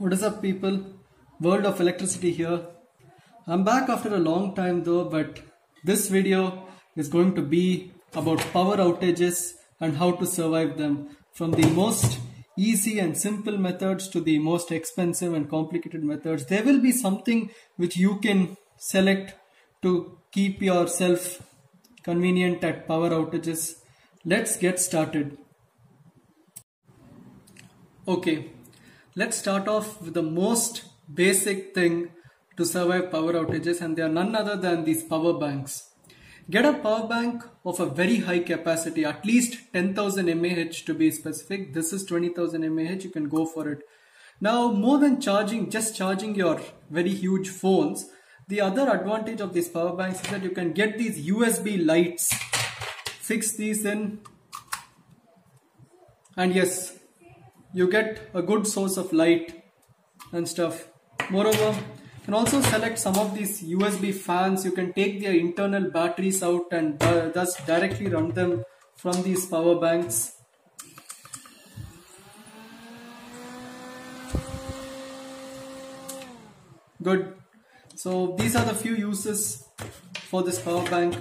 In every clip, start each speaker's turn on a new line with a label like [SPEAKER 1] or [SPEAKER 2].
[SPEAKER 1] What is up, people? World of Electricity here. I'm back after a long time though, but this video is going to be about power outages and how to survive them, from the most easy and simple methods to the most expensive and complicated methods. There will be something which you can select to keep yourself convenient at power outages. Let's get started. Okay. Let's start off with the most basic thing to survive power outages, and they are none other than these power banks. Get a power bank of a very high capacity, at least 10,000 mAh to be specific. This is 20,000 mAh, you can go for it. Now, more than just charging your very huge phones, the other advantage of these power banks is that you can get these USB lights, fix these in, and yes, you get a good source of light and stuff. Moreover, you can also select some of these USB fans. You can take their internal batteries out and thus directly run them from these power banks. Good. So these are the few uses for this power bank.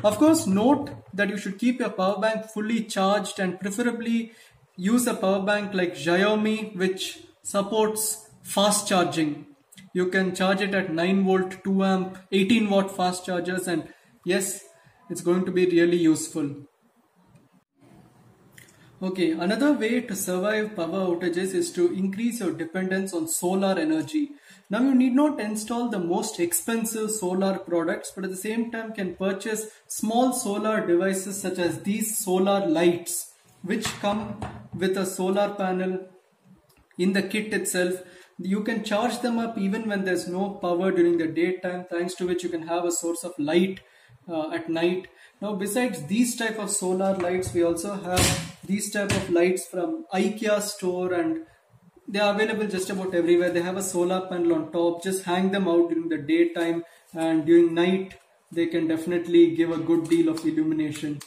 [SPEAKER 1] Of course, note that you should keep your power bank fully charged and preferably use a power bank like Xiaomi, which supports fast charging. You can charge it at 9 volt, 2 amp, 18 watt fast chargers, and yes, it's going to be really useful. Okay, another way to survive power outages is to increase your dependence on solar energy. Now, you need not install the most expensive solar products, but at the same time can purchase small solar devices such as these solar lights, which come with a solar panel in the kit itself. You can charge them up even when there's no power during the daytime, thanks to which you can have a source of light at night. Now, besides these type of solar lights, we also have these type of lights from IKEA store, and they are available just about everywhere. They have a solar panel on top. Just hang them out during the daytime, and during night they can definitely give a good deal of illumination.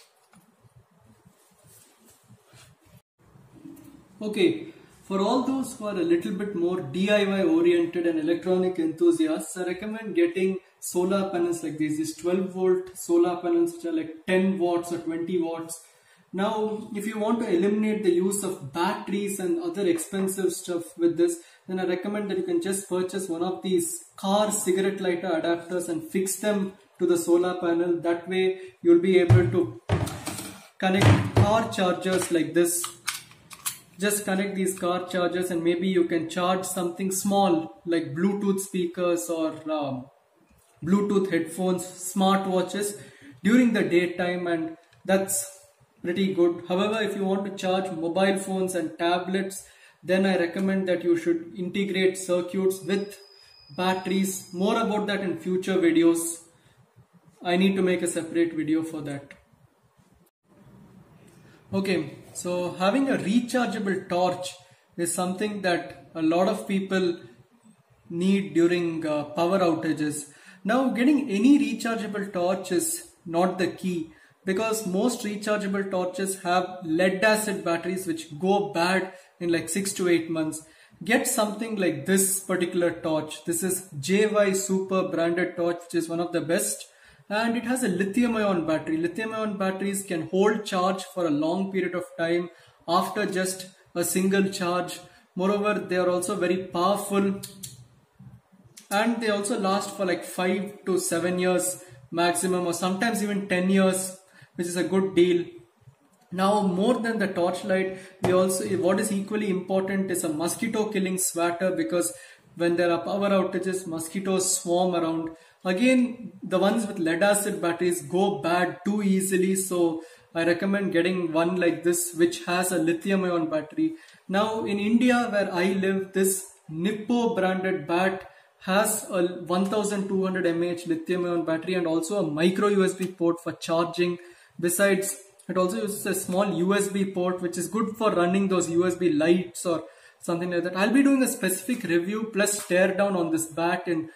[SPEAKER 1] Okay, for all those who are a little bit more DIY oriented and electronic enthusiasts, I recommend getting solar panels like these 12 volt solar panels which are like 10 watts or 20 watts. Now, if you want to eliminate the use of batteries and other expensive stuff with this, then I recommend that you can just purchase one of these car cigarette lighter adapters and fix them to the solar panel. That way, you'll be able to connect car chargers like this. Just connect these car chargers and maybe you can charge something small like Bluetooth speakers or Bluetooth headphones, smartwatches during the daytime, and that's pretty good. However, if you want to charge mobile phones and tablets, then I recommend that you should integrate circuits with batteries. More about that in future videos. I need to make a separate video for that. Okay, so having a rechargeable torch is something that a lot of people need during power outages. Now, getting any rechargeable torch is not the key, because most rechargeable torches have lead acid batteries which go bad in like 6 to 8 months. Get something like this particular torch. This is JY Super branded torch, which is one of the best. And it has a lithium-ion battery. Lithium-ion batteries can hold charge for a long period of time after just a single charge. Moreover, they are also very powerful, and they also last for like 5 to 7 years maximum, or sometimes even 10 years, which is a good deal. Now, more than the torchlight, what is equally important is a mosquito killing swatter, because when there are power outages, mosquitoes swarm around. Again, the ones with lead acid batteries go bad too easily, so I recommend getting one like this which has a lithium-ion battery. Now, in India where I live, this Nippo branded bat has a 1200 mAh lithium-ion battery and also a micro USB port for charging. Besides, it also uses a small USB port which is good for running those USB lights or something like that. I'll be doing a specific review plus tear down on this bat in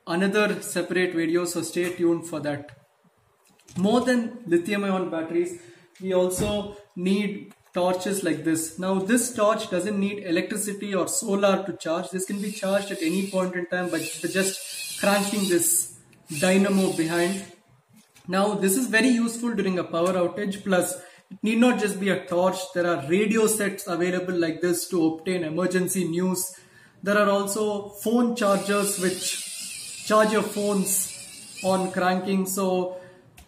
[SPEAKER 1] another separate video, so stay tuned for that. More than lithium-ion batteries, we also need torches like this. Now this torch doesn't need electricity or solar to charge. This can be charged at any point in time by just cranking this dynamo behind. Now this is very useful during a power outage. Plus it need not just be a torch. There are radio sets available like this to obtain emergency news. There are also phone chargers which charge your phones on cranking. So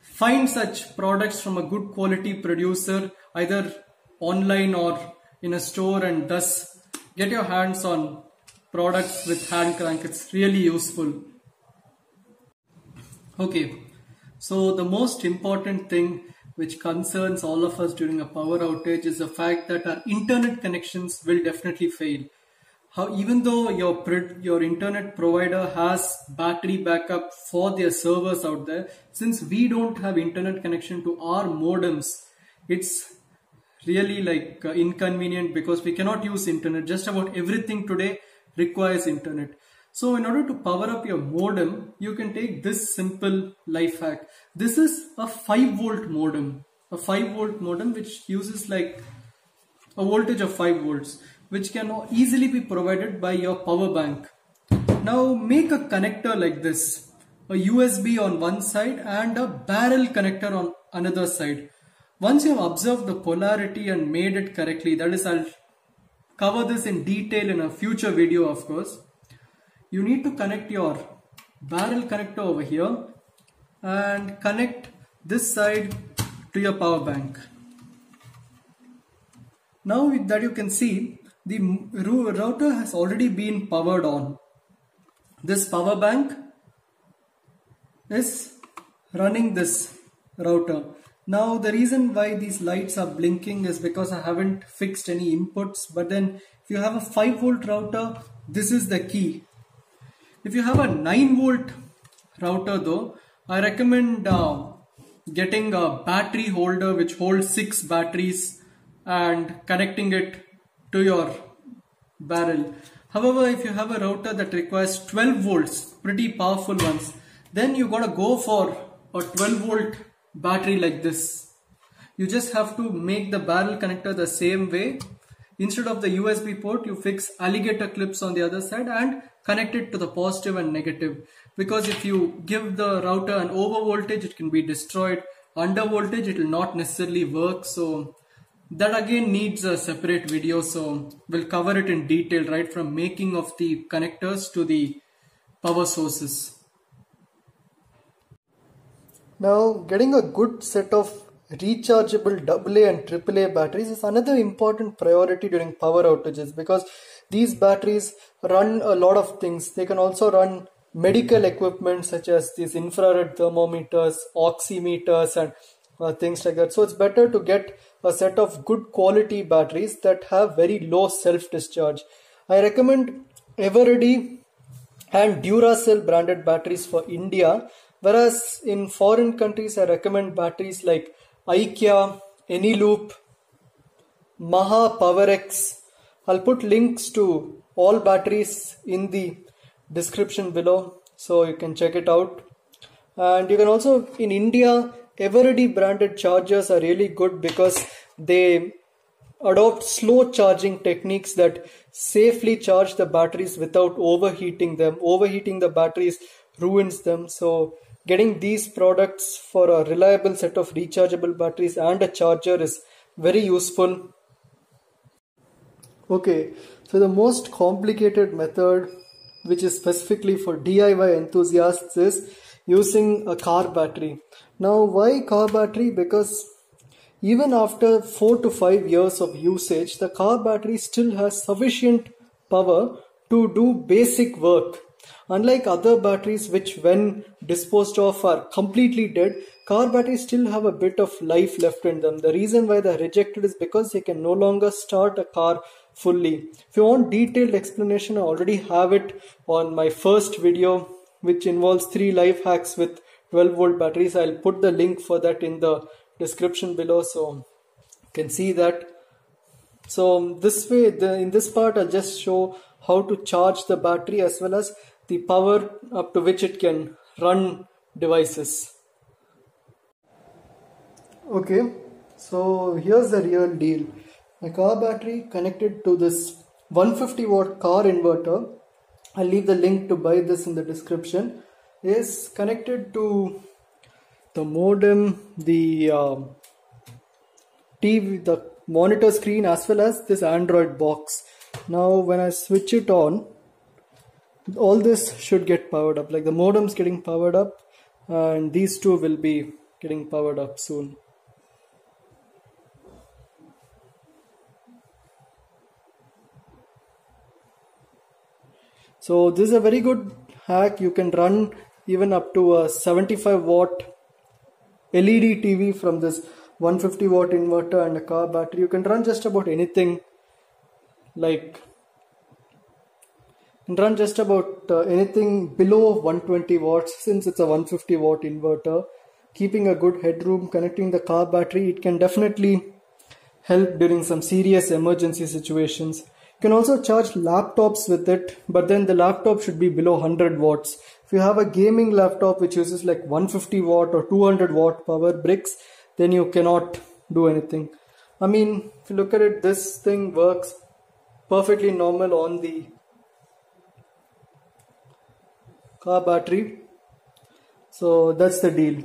[SPEAKER 1] find such products from a good quality producer, either online or in a store, and thus get your hands on products with hand crank. It's really useful. Okay, so the most important thing which concerns all of us during a power outage is the fact that our internet connections will definitely fail. Even though your internet provider has battery backup for their servers out there, since we don't have internet connection to our modems, it's really like inconvenient because we cannot use internet. Just about everything today requires internet. So in order to power up your modem, you can take this simple life hack. This is a 5-volt modem. A 5-volt modem which uses like a voltage of 5 volts, which can easily be provided by your power bank. Now make a connector like this. A USB on one side and a barrel connector on another side. Once you have observed the polarity and made it correctly, that is, I'll cover this in detail in a future video of course. You need to connect your barrel connector over here and connect this side to your power bank. Now that you can see, the router has already been powered on. This power bank is running this router. Now the reason why these lights are blinking is because I haven't fixed any inputs, but then if you have a 5-volt router, this is the key. If you have a 9-volt router though, I recommend getting a battery holder which holds 6 batteries and connecting it to your barrel. However, if you have a router that requires 12 volts, pretty powerful ones, then you gotta go for a 12-volt battery like this. You just have to make the barrel connector the same way. Instead of the USB port, you fix alligator clips on the other side and connect it to the positive and negative. Because if you give the router an over voltage, it can be destroyed. Under voltage, it will not necessarily work. So that again needs a separate video. So we'll cover it in detail, right from making of the connectors to the power sources. Now getting a good set of rechargeable AA and AAA batteries is another important priority during power outages, because these batteries run a lot of things. They can also run medical equipment such as these infrared thermometers, oximeters and things like that. So it's better to get a set of good quality batteries that have very low self-discharge. I recommend Eveready and Duracell branded batteries for India, whereas in foreign countries I recommend batteries like IKEA, Eneloop, Maha PowerX. I'll put links to all batteries in the description below so you can check it out. And you can also, in India, Eveready branded chargers are really good because they adopt slow charging techniques that safely charge the batteries without overheating them. Overheating the batteries ruins them. So getting these products for a reliable set of rechargeable batteries and a charger is very useful. Okay, so the most complicated method, which is specifically for DIY enthusiasts, is using a car battery. Now why car battery? Because even after 4 to 5 years of usage, the car battery still has sufficient power to do basic work. Unlike other batteries which when disposed of are completely dead, car batteries still have a bit of life left in them. The reason why they are rejected is because they can no longer start a car fully. If you want detailed explanation, I already have it on my first video, which involves 3 life hacks with 12-volt batteries. I'll put the link for that in the description below so you can see that. So this way, in this part, I'll just show how to charge the battery as well as the power up to which it can run devices. Okay, so here's the real deal. my car battery connected to this 150 watt car inverter. I'll leave the link to buy this in the description. Is connected to the modem, the TV, the monitor screen, as well as this Android box. Now when I switch it on, all this should get powered up. Like the modem's getting powered up, and these two will be getting powered up soon. So this is a very good hack. You can run even up to a 75 watt LED TV from this 150 watt inverter and a car battery. You can run just about anything, like you can run just about anything below 120 watts, since it's a 150 watt inverter. Keeping a good headroom, connecting the car battery, it can definitely help during some serious emergency situations. You can also charge laptops with it, but then the laptop should be below 100 watts. If you have a gaming laptop which uses like 150 watt or 200 watt power bricks, then you cannot do anything. I mean, if you look at it, this thing works perfectly normal on the car battery. So that's the deal.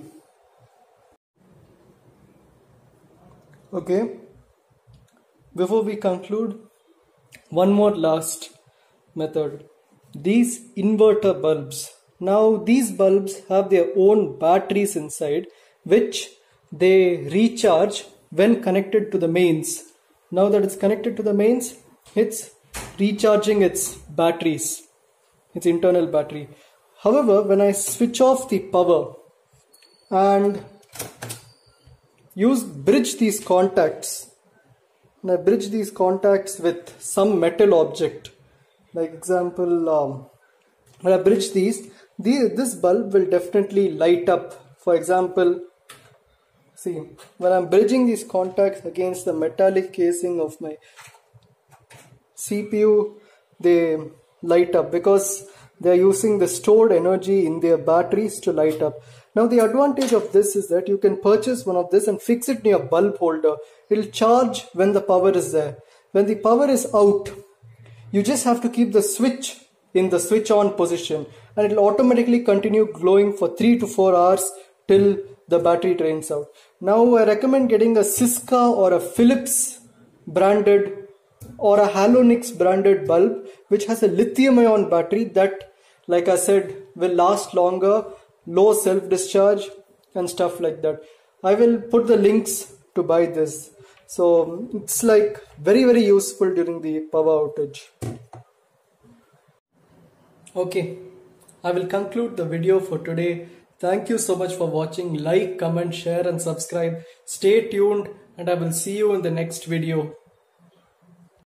[SPEAKER 1] Okay, before we conclude, one more last method. These inverter bulbs. Now these bulbs have their own batteries inside, which they recharge when connected to the mains. Now that it's connected to the mains, it's recharging its batteries, its internal battery. However, when I switch off the power and bridge these contacts, and I bridge these contacts with some metal object, like example, when I bridge this bulb will definitely light up. For example, see, when I'm bridging these contacts against the metallic casing of my CPU, they light up because they are using the stored energy in their batteries to light up. Now the advantage of this is that you can purchase one of this and fix it near a bulb holder. It will charge when the power is there. When the power is out, you just have to keep the switch in the switch on position, and it will automatically continue glowing for 3 to 4 hours till the battery drains out. Now I recommend getting a Syska or a Philips branded or a Halonix branded bulb which has a lithium ion battery that, like I said, will last longer, low self-discharge and stuff like that. I will put the links to buy this. So it's like very useful during the power outage. Okay, I will conclude the video for today. Thank you so much for watching. Like, comment, share and subscribe. Stay tuned and I will see you in the next video.